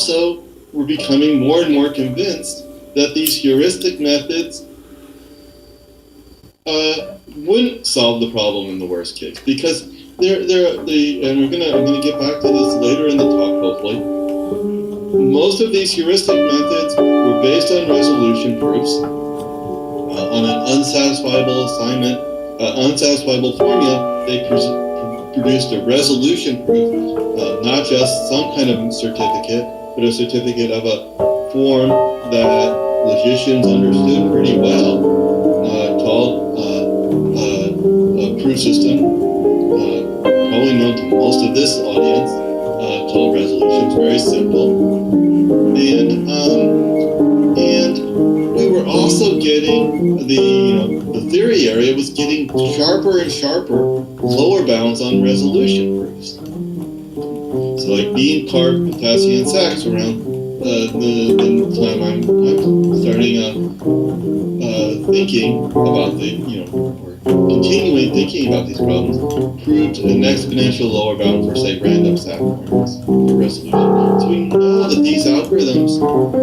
also we're becoming more and more convinced that these heuristic methods wouldn't solve the problem in the worst case, because and I'm gonna get back to this later in the talk, hopefully. Most of these heuristic methods were based on resolution proofs, on an unsatisfiable unsatisfiable formula. They produced a resolution proof, not just some kind of certificate, but a certificate of a form that logicians understood pretty well, called a proof system, probably known to most of this audience, called resolutions. Very simple, and we were also getting the theory area was getting sharper and sharper lower bounds on resolution proofs. So like Bean, Clark, Potassium, and Sachs around the time I'm starting thinking about or continuing thinking about these problems, proved an exponential lower bound for, say, random SAT formulas for resolution. So we know that these algorithms,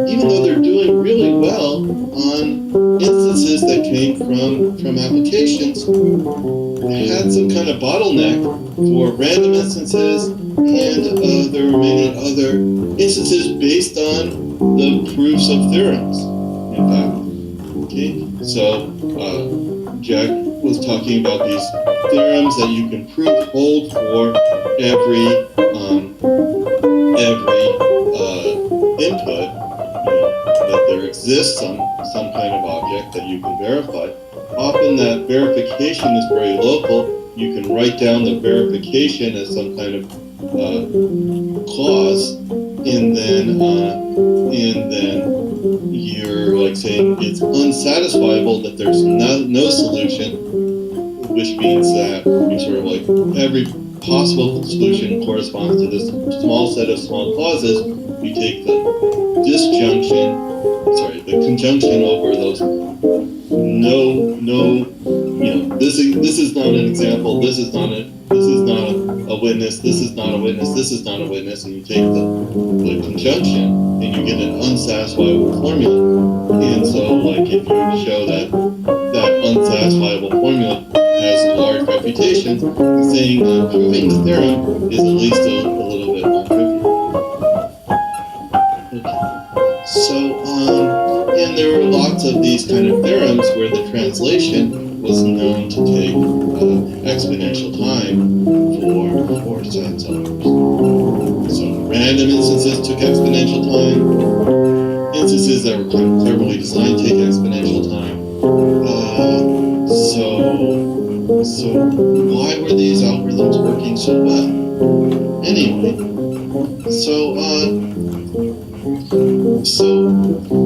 even though they're doing really well on instances that came from applications, had some kind of bottleneck for random instances, and there were many other instances based on the proofs of theorems, in fact. Okay, so Jack was talking about these theorems that you can prove hold for every input, that there exists some kind of object that you can verify. Often that verification is very local. You can write down the verification as some kind of clause, and then you're like saying it's unsatisfiable, that there's no solution, which means that you sort of like every possible solution corresponds to this small set of small clauses. You take the conjunction over those. This is not an example. This is not a witness. This is not a witness. This is not a witness. And you take the conjunction, and you get an unsatisfiable formula. And so, like, if you show that unsatisfiable formula has large reputations, saying proving the theorem is at least a little bit more trivial. Okay. So, and there were lots of these kind of theorems where the translation was known to take exponential time for SAT solvers. So random instances took exponential time. Instances that were kind of cleverly designed take exponential time. So why were these algorithms working so well? Anyway, so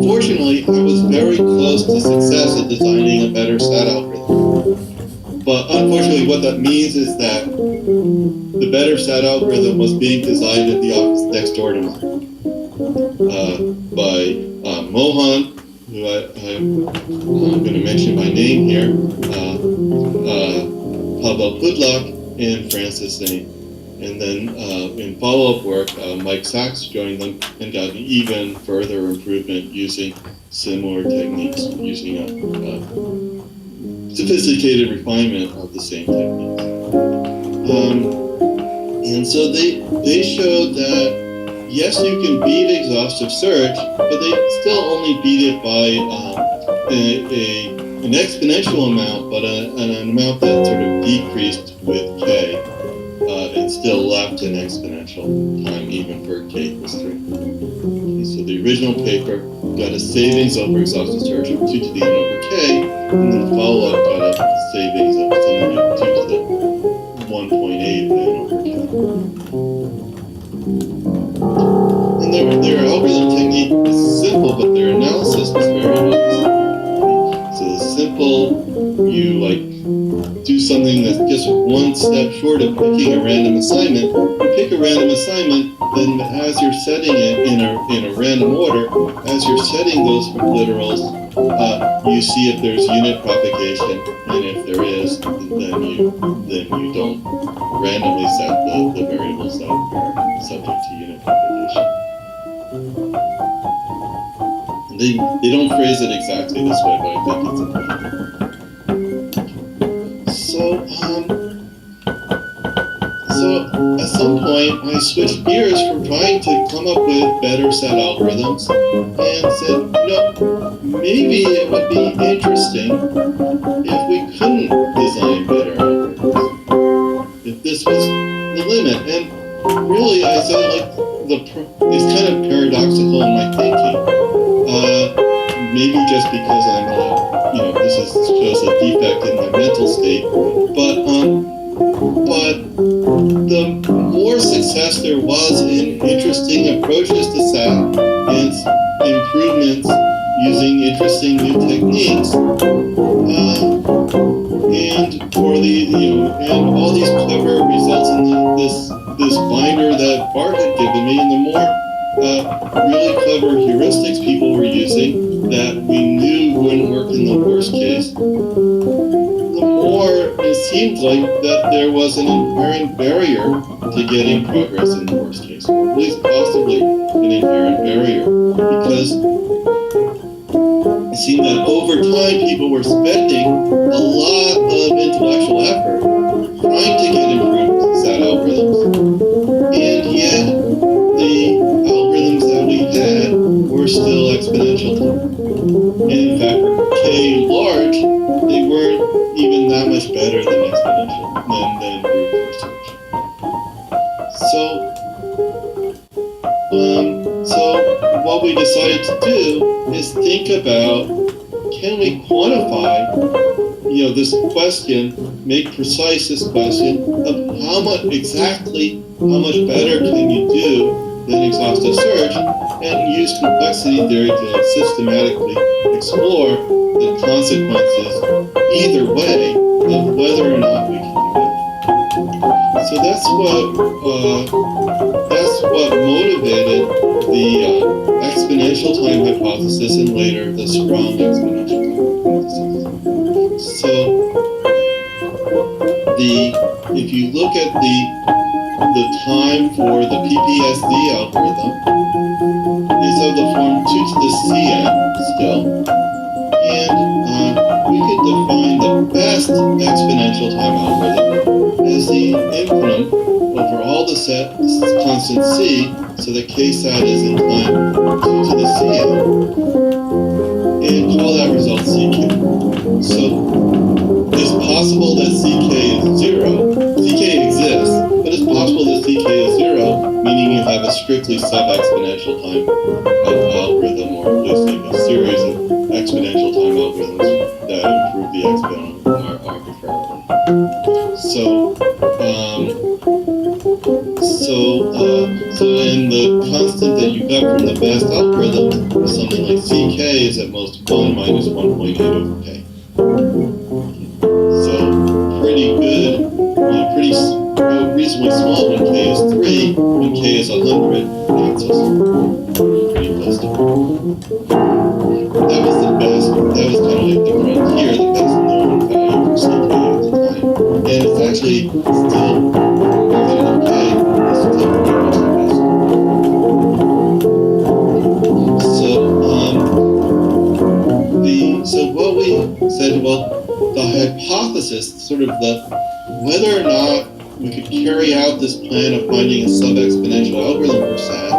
fortunately, I was very close to success at designing a better SAT algorithm. But unfortunately, what that means is that the better SAT algorithm was being designed at the office next door to mine by Mohan, who I'm going to mention by name here, Pavel Pudlak, and Francis Zane. And then in follow-up work, Mike Sachs joined them and got an even further improvement using similar techniques, using a sophisticated refinement of the same techniques. And so they showed that, yes, you can beat exhaustive search, but they still only beat it by an exponential amount, but an amount that sort of decreased with k. And still left an exponential time even for k equals 3. Okay, so the original paper got a savings over exhaustive search of 2 to the n over k, and then the follow-up got a savings of something like 2 to the 1.8 of n over k. And their algorithm technique is simple, but their analysis was very nice. Okay, so the simple, you do something that's just one step short of picking a random assignment. You pick a random assignment, then as you're setting it in a random order, as you're setting those literals, you see if there's unit propagation, and if there is, then you don't randomly set the variables that are subject to unit propagation. And they don't phrase it exactly this way, but I think it's important. So at some point, I switched gears from trying to come up with better set algorithms and said, maybe it would be interesting if we couldn't design better algorithms, if this was the limit. And really, I said, it's kind of paradoxical in my thinking. Maybe just because I'm, this shows a defect in my mental state, but the more success there was in interesting approaches to SAT and improvements using interesting new techniques, and all these clever results in this binder that Bart had given me, and the more really clever heuristics people were using that we knew wouldn't work in the worst case, the more it seemed like that there was an inherent barrier to getting progress in the worst case, or at least possibly an inherent barrier, because it seemed that over time people were spending a lot of intellectual effort trying to get improved SAT algorithms, and yet the algorithms that we had were still exponential time. And in fact, for K large, they weren't even that much better than exponential, than brute force search. So what we decided to do is think about, can we quantify, this question, make precise this question of how much better can you do than exhaustive search, and use complexity theory to systematically explore the consequences either way of whether or not we can do it. So that's what motivated the exponential time hypothesis and later the strong exponential time hypothesis. So if you look at the time for the PPSD algorithm is of the form 2 to the Cn still, and we could define the best exponential time algorithm as the infimum over all the set constant C, so that K-sat is in time 2 to the Cn, and call that result CK. So it's possible that CK is 0. CK exists, but it's possible that CK is 0, meaning you have a strictly sub-exponential time algorithm, or at least a series of exponential time algorithms that improve the exponent arbitrarily. And the constant that you got from the best algorithm is something like CK is at most 1 minus 1.8 over K. So pretty good, reasonably small when K is 3, when K is 100, it's also pretty close to 1. That was the best, that was kind of like the frontier, the best known value for CK at the time. And it's actually still, okay, it's still pretty much the best. So what we said, the hypothesis, sort of whether or not we could carry out this plan of finding a sub-exponential algorithm for SAT,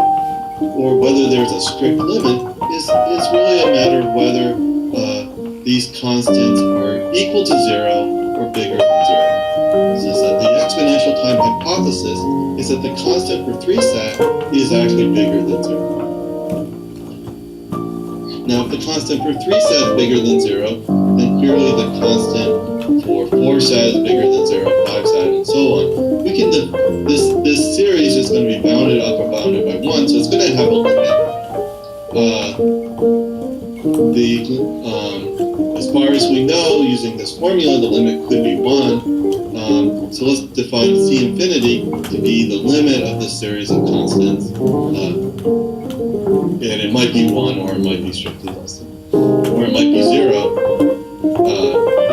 or whether there's a strict limit, is really a matter of whether these constants are equal to 0 or bigger than 0. So that the exponential time hypothesis is that the constant for 3-sat is actually bigger than 0. Now, if the constant for 3-sat is bigger than 0, then clearly the constant for 4-sat is bigger than 0, 5-sat, and so on. We can this series is going to be bounded up or bounded by 1, so it's going to have a limit. As far as we know, using this formula, the limit could be 1. So let's define C infinity to be the limit of this series of constants. And it might be 1, or it might be strictly less than 1. Or it might be 0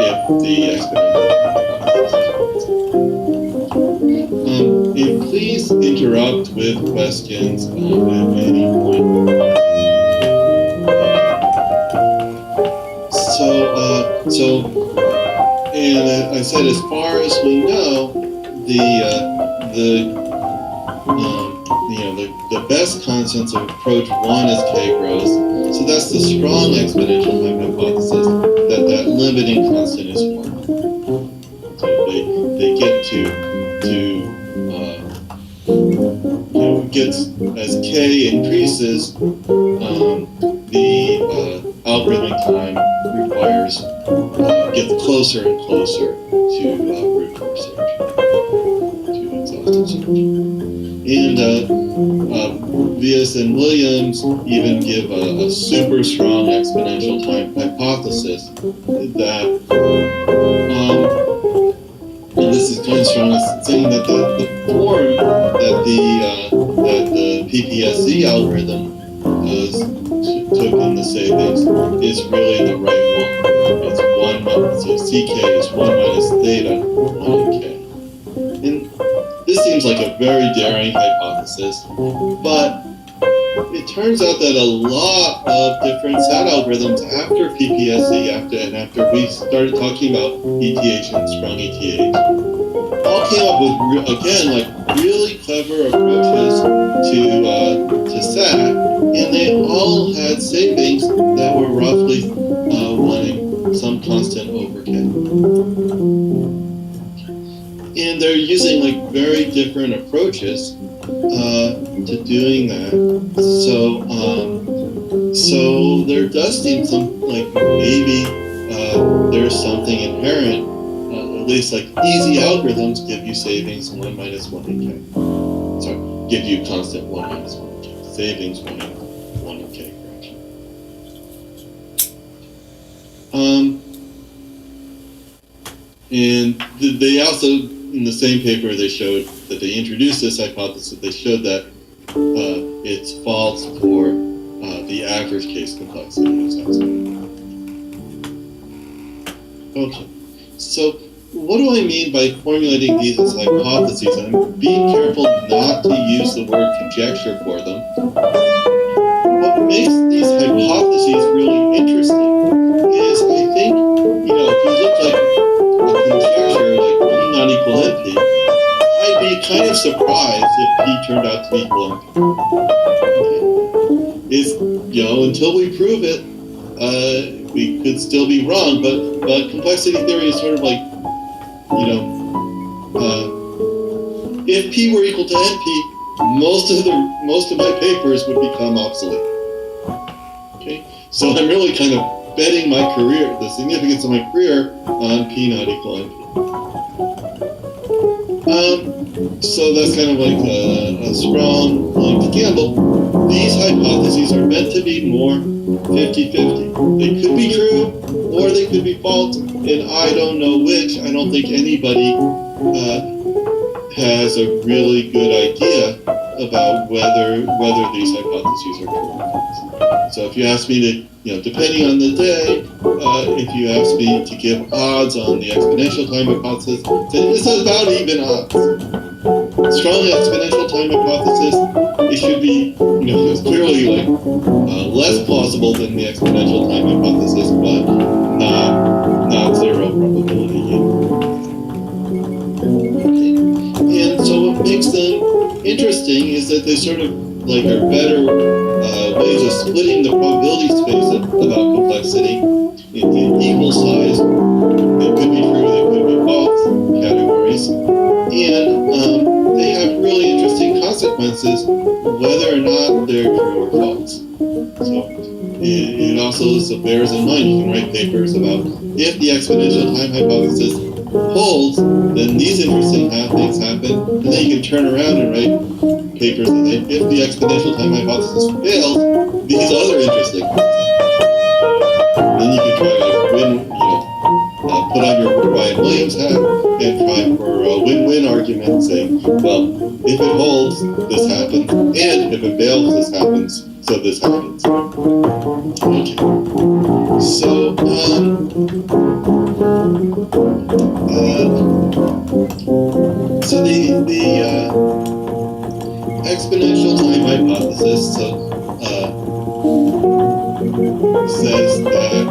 if the exponential hypothesis is. And please interrupt interrupt with questions at any point. And I said, as far as we know, the best constants of approach 1 is k grows. So that's the strong exponential time hypothesis, that limiting constant is 1. So they get gets as k increases, the algorithmic time requires gets closer and closer to brute force search, to exhaustive search. And Vias and Williams even give a super strong exponential time hypothesis that, and this is kind of strong, saying that the form that the PPSC algorithm took in the savings is really the right one. It's 1 minus, so CK is 1 minus theta 1 k. And this seems like a very daring hypothesis, but it turns out that a lot of different SAT algorithms after PPSC, after we started talking about ETH and strong ETH, all came up with, again, like really clever approaches to SAT, and they all had savings that were roughly wanting some constant over k. And they're using like very different approaches to doing that. So there does seem some, like, maybe there's something inherent, at least like easy algorithms give you savings 1 minus 1 in k. Sorry, give you constant 1 minus 1 in k. Savings 1 in k, correction. And they also, in the same paper, they showed that they introduced this hypothesis. They showed that it's false for the average case complexity. Okay, so what do I mean by formulating these as hypotheses? And be careful not to use the word conjecture for them. What makes these hypotheses really interesting is, I think, if you look like a conjecture, like P not equal NP, I'd be kind of surprised if P turned out to be equal NP. Until we prove it, we could still be wrong, but complexity theory is sort of like, if P were equal to NP, most of my papers would become obsolete. Okay, so I'm really kind of betting my career, the significance of my career, on P not equal NP. So that's kind of like a strong gamble. These hypotheses are meant to be more 50-50. They could be true or they could be false, and I don't know which. I don't think anybody has a really good idea about whether these hypotheses are true. So if you ask me to, depending on the day, if you ask me to give odds on the exponential time hypothesis, then it's about even odds. Strong exponential time hypothesis, it should be, it's clearly like less plausible than the exponential time hypothesis, but not zero probability either. And so what makes them interesting is that they sort of like are better ways of splitting the probability space about complexity into equal size. They could be true, they could be false categories. And they have really interesting consequences whether or not they're true or false. So it also bears in mind, you can write papers about if the exponential time hypothesis holds, then these interesting things happen, and then you can turn around and write papers that say if the exponential time hypothesis fails, these other interesting things happen. Then you can try to put on your Ryan Williams hat and try for a win-win argument, saying, well, if it holds, this happens, and if it fails, this happens, so this happens. Okay. So, exponential time hypothesis says that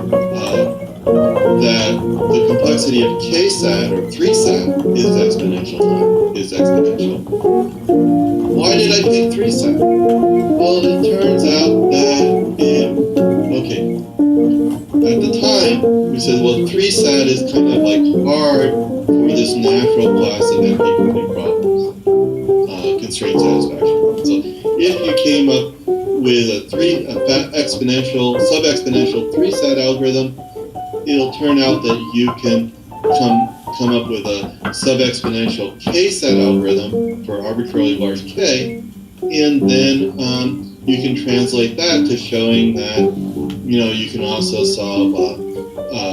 the complexity of k-sat or 3-sat is exponential. Why did I pick 3-sat? Well, it turns out that at the time we said, well, 3-sat is kind of like hard for this natural class of NP-complete problems, constraint satisfaction problems. So if you came up with a sub-exponential 3-sat algorithm, it'll turn out that you can come up with a sub-exponential k-sat algorithm for arbitrarily large k, and then you can translate that to showing that you can also solve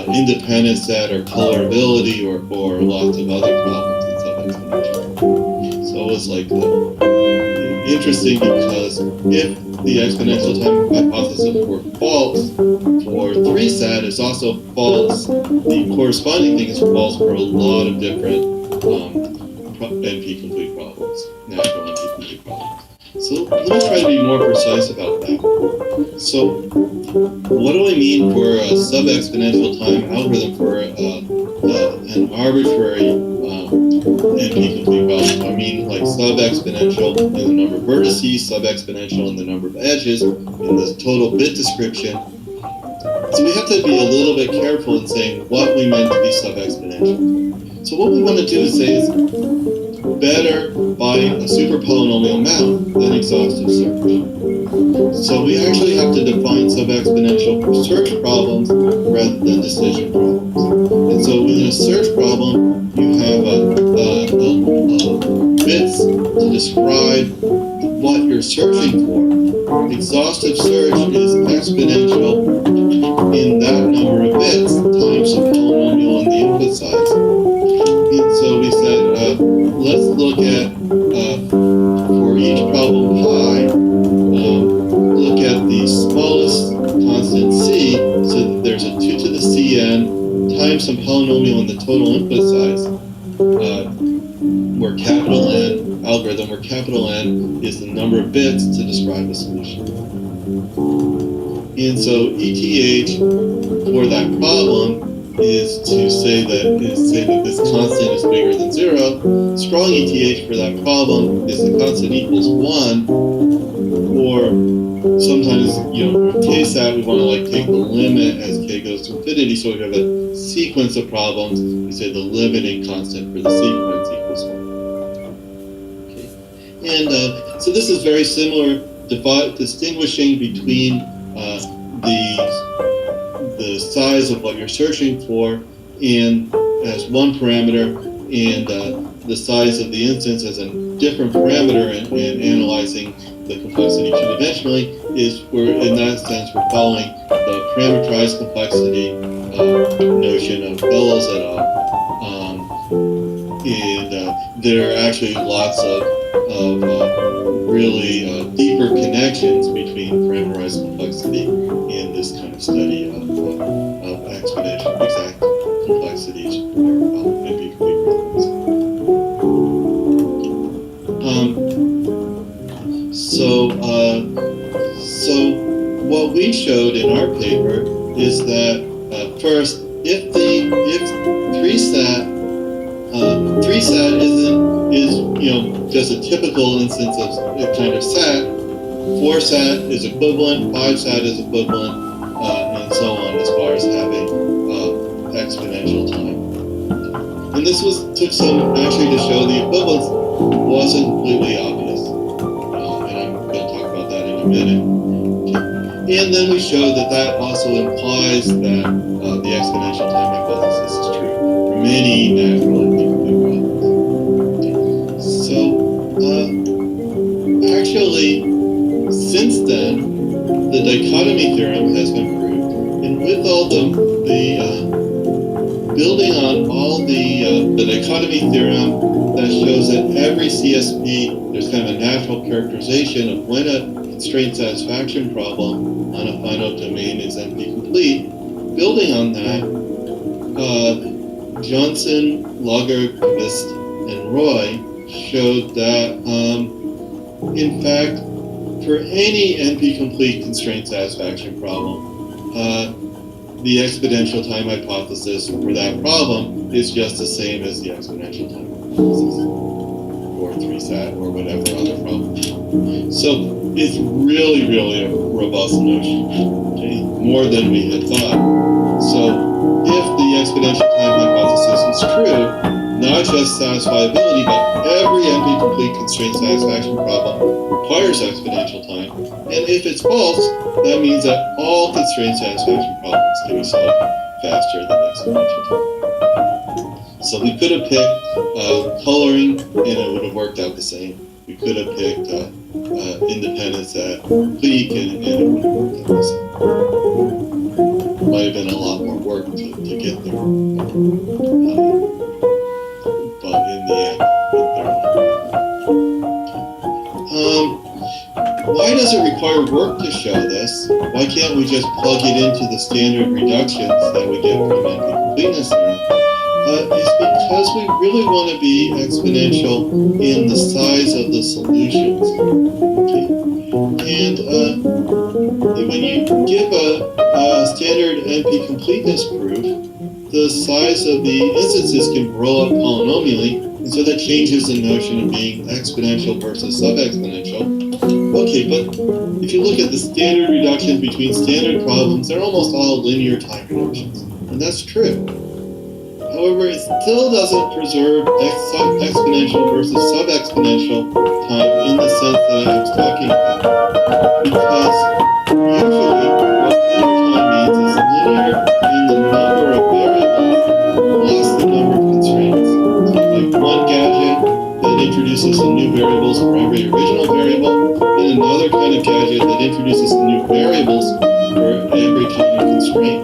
independent set or colorability or lots of other problems in sub-exponential. So it's like interesting because if the exponential time hypothesis were false for 3-sat, it's also false. The corresponding thing is false for a lot of different NP-complete problems, natural NP-complete problems. So let me try to be more precise about that. So what do I mean for a sub-exponential time algorithm for an arbitrary NP-complete problem? I mean like sub-exponential in the number of vertices, sub-exponential in the number of edges, in the total bit description. So we have to be a little bit careful in saying what we meant to be sub-exponential. So what we want to do is say is better by a super polynomial amount than exhaustive search. So we actually have to define sub-exponential for search problems rather than decision problems. And so within a search problem, you have bits to describe what you're searching for. Exhaustive search is exponential in that number of bits times the polynomial on the input size. And so we said, let's look at, for each problem pi, look at the smallest constant c, so that there's a 2 to the cn times some polynomial in the total input size, where capital N, algorithm where capital N is the number of bits to describe a solution. And so ETH for that problem is to say that this constant is bigger than 0. Strong ETH for that problem is the constant equals 1, or sometimes, for k-sat, we want to take the limit as k goes to infinity, so we have a sequence of problems. We say the limiting constant for the sequence equals 1. Okay. And so this is very similar, distinguishing between the size of what you're searching for and as one parameter, and the size of the instance as a different parameter, and analyzing the complexity two-dimensionally is in that sense, we're following the parameterized complexity notion of Bellows et al. And there are actually lots of really deeper connections between parameterized complexity and this kind of study of exponential exact complexities for NP-complete problems. So what we showed in our paper is that first, if 3-sat is just a typical instance of a kind of sat, 4-sat is equivalent, 5-sat is equivalent, and so on as far as having exponential time. And this took some actually to show the equivalence wasn't completely obvious, and I'm going to talk about that in a minute. And then we showed that also implies that the exponential time hypothesis is true for many natural and NP-complete problems. So actually, since then, the dichotomy theorem has been proved, and with all the building on all the dichotomy theorem that shows that every CSP, there's kind of a natural characterization of when a constraint satisfaction problem on a finite domain is NP-complete. Building on that, Johnson, Lager, Kvist, and Roy showed that in fact, for any NP-complete constraint satisfaction problem, the exponential time hypothesis for that problem is just the same as the exponential time hypothesis, or 3-SAT, or whatever other problem. So it's really, really a robust notion, okay? More than we had thought. So if the exponential time hypothesis is true, not just satisfiability, but every NP-complete constraint satisfaction problem requires exponential time. And if it's false, that means that all constraint satisfaction problems can be solved faster than exponential time. So we could have picked coloring, and it would have worked out the same. We could have picked independence at peak, and it would have worked out the same. Might have been a lot more work to get there. But in the end, why does it require work to show this? Why can't we just plug it into the standard reductions that we get from NP-completeness theorem? It's because we really want to be exponential in the size of the solutions. Okay? And when you give a standard NP-completeness proof, the size of the instances can grow up polynomially, and so that changes the notion of being exponential versus sub-exponential. Okay, but if you look at the standard reductions between standard problems, they're almost all linear time reductions, and that's true. However, it still doesn't preserve exponential versus sub-exponential time in the sense that I was talking about, because usually what linear time means is linear in the number of variables plus the number of constraints. So like one gadget that introduces some new variables for every original variable, and another kind of gadget that introduces some new variables for every kind of constraint.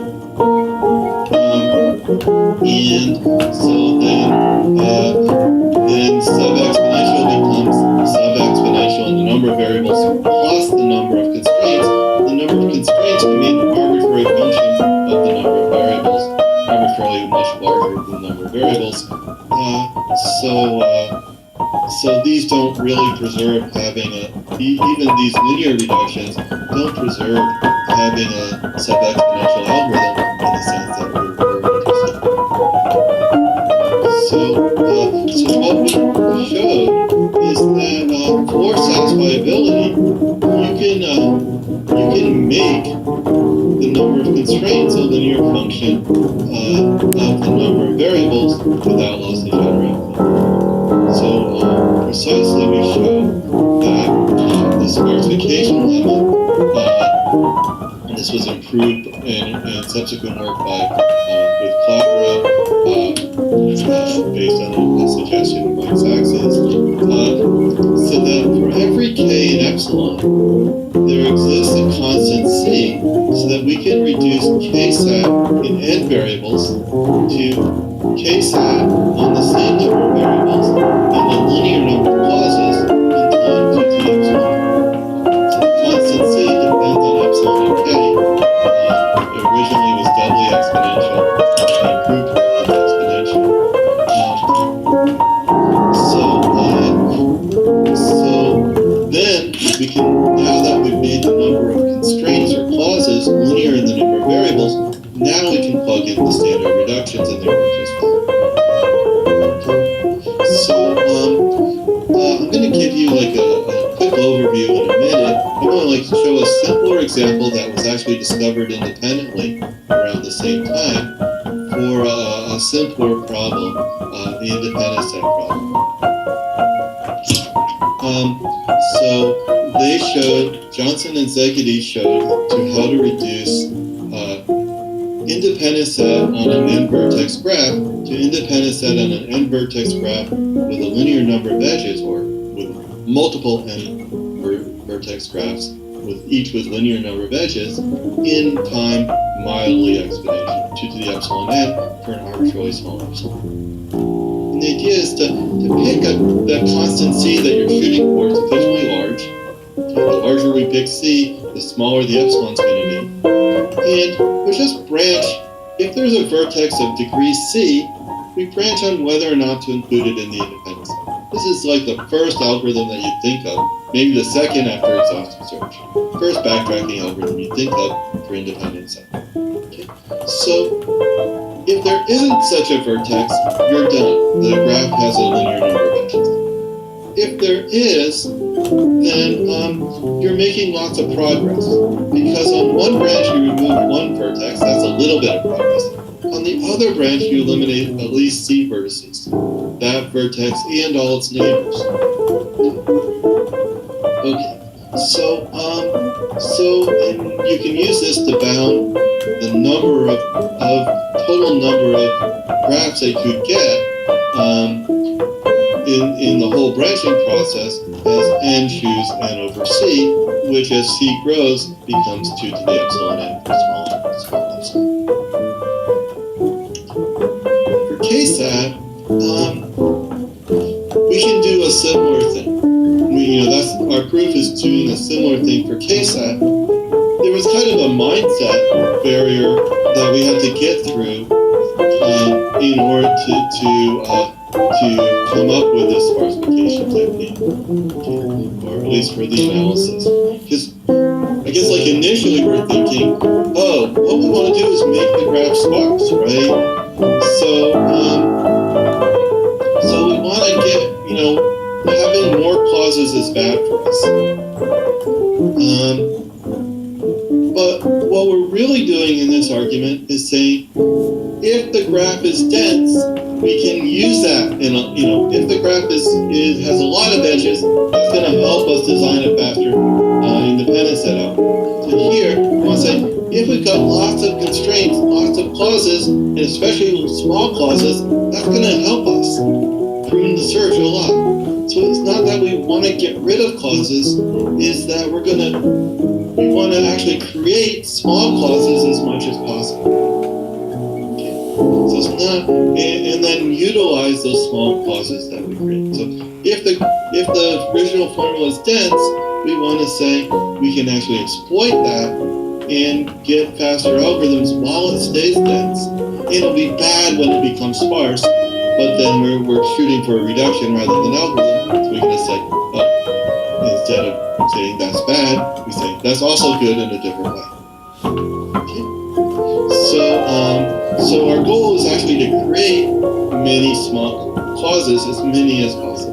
And so then sub-exponential becomes sub-exponential in the number of variables plus the number of constraints. The number of constraints can be an arbitrary function of the number of variables, arbitrarily much larger than the number of variables. So these don't really preserve having even these linear reductions don't preserve having a sub-exponential algorithm in the sense that we're interested in. So what we showed is that for satisfiability, you can make the number of constraints a linear function of the number of variables without loss of generality. So precisely we showed that the sparsification lemma, and this was improved in subsequent work with Clavera, based on a suggestion of Mike Sax's, so that for every k in epsilon, there exists a constant c, so that we can reduce k-sat in n variables to k-sat on the same number of variables in the linear number of clauses in time 2 to the epsilon. So the constant c depends on epsilon and k. It originally was doubly exponential, and improved with exponential. So then we can, now that we've made the number of constraints or clauses linear in the number of variables, now we can plug in the standard reductions and they work just fine. So I'm going to give you like a quick overview in a minute. I'm going to like show a simpler example that was actually discovered independently around the same time for a simpler problem, the independent set problem. So they showed, Johnson and Zegedy showed how to reduce independent set on an n-vertex graph to independent set on an n-vertex graph with a linear number of edges, or with multiple n-vertex graphs, with each with linear number of edges, in time mildly exponential, 2 to the epsilon n for an arbitrarily small epsilon. And the idea is to pick that constant c that you're shooting for sufficiently large. Okay, the larger we pick c, the smaller the epsilon's going to be. And we just branch, if there's a vertex of degree c, we branch on whether or not to include it in the independent set. This is like the first algorithm that you think of, maybe the second after exhaustive search. First backtracking algorithm you think of for independent set. Okay. So if there isn't such a vertex, you're done. The graph has a linear number of edges. If there is, then you're making lots of progress. Because on one branch you remove one vertex, that's a little bit of progress. On the other branch you eliminate at least C vertices, that vertex and all its neighbors. Okay, so and you can use this to bound the number of total number of graphs that you could get in the whole branching process as n choose n over c, which as c grows becomes 2 to the epsilon n for small epsilon. For KSAT, we can do a similar thing. That's our proof is doing a similar thing for KSAT. There was kind of a mindset barrier that we had to get through in order to come up with this sparsification technique, or at least for the analysis. Because I guess like initially we're thinking, oh, what we want to do is make the graph sparse, right? So we want to get, having more clauses is bad for us. But what we're really doing in this argument is saying, if the graph is dense, we can use that. If the graph has a lot of edges, that's going to help us design a faster independent set out. So here, I want to say, if we've got lots of constraints, lots of clauses, and especially small clauses, that's going to help us prune the search a lot. So it's not that we want to get rid of clauses, is that we want to actually create small clauses as much as possible. Okay. So it's not, and then utilize those small clauses that we create. So if the original formula is dense, we want to say we can actually exploit that and get faster algorithms while it stays dense. It'll be bad when it becomes sparse, but then we're shooting for a reduction rather than algorithm. So we can just say, instead of saying that's bad, we say that's also good in a different way. Okay. So our goal is actually to create many small clauses, as many as possible.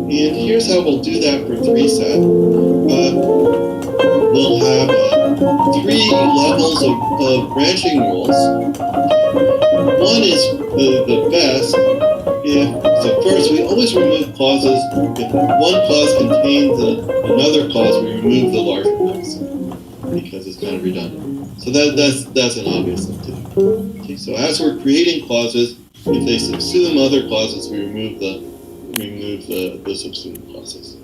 And here's how we'll do that for 3-set. We'll have 3 levels of branching rules. One is the best. So first, we always remove clauses. If one clause contains another clause, we remove the larger clause because it's kind of redundant. So that's an obvious thing to do. Okay, so as we're creating clauses, if they subsume other clauses, we remove the subsumed clauses.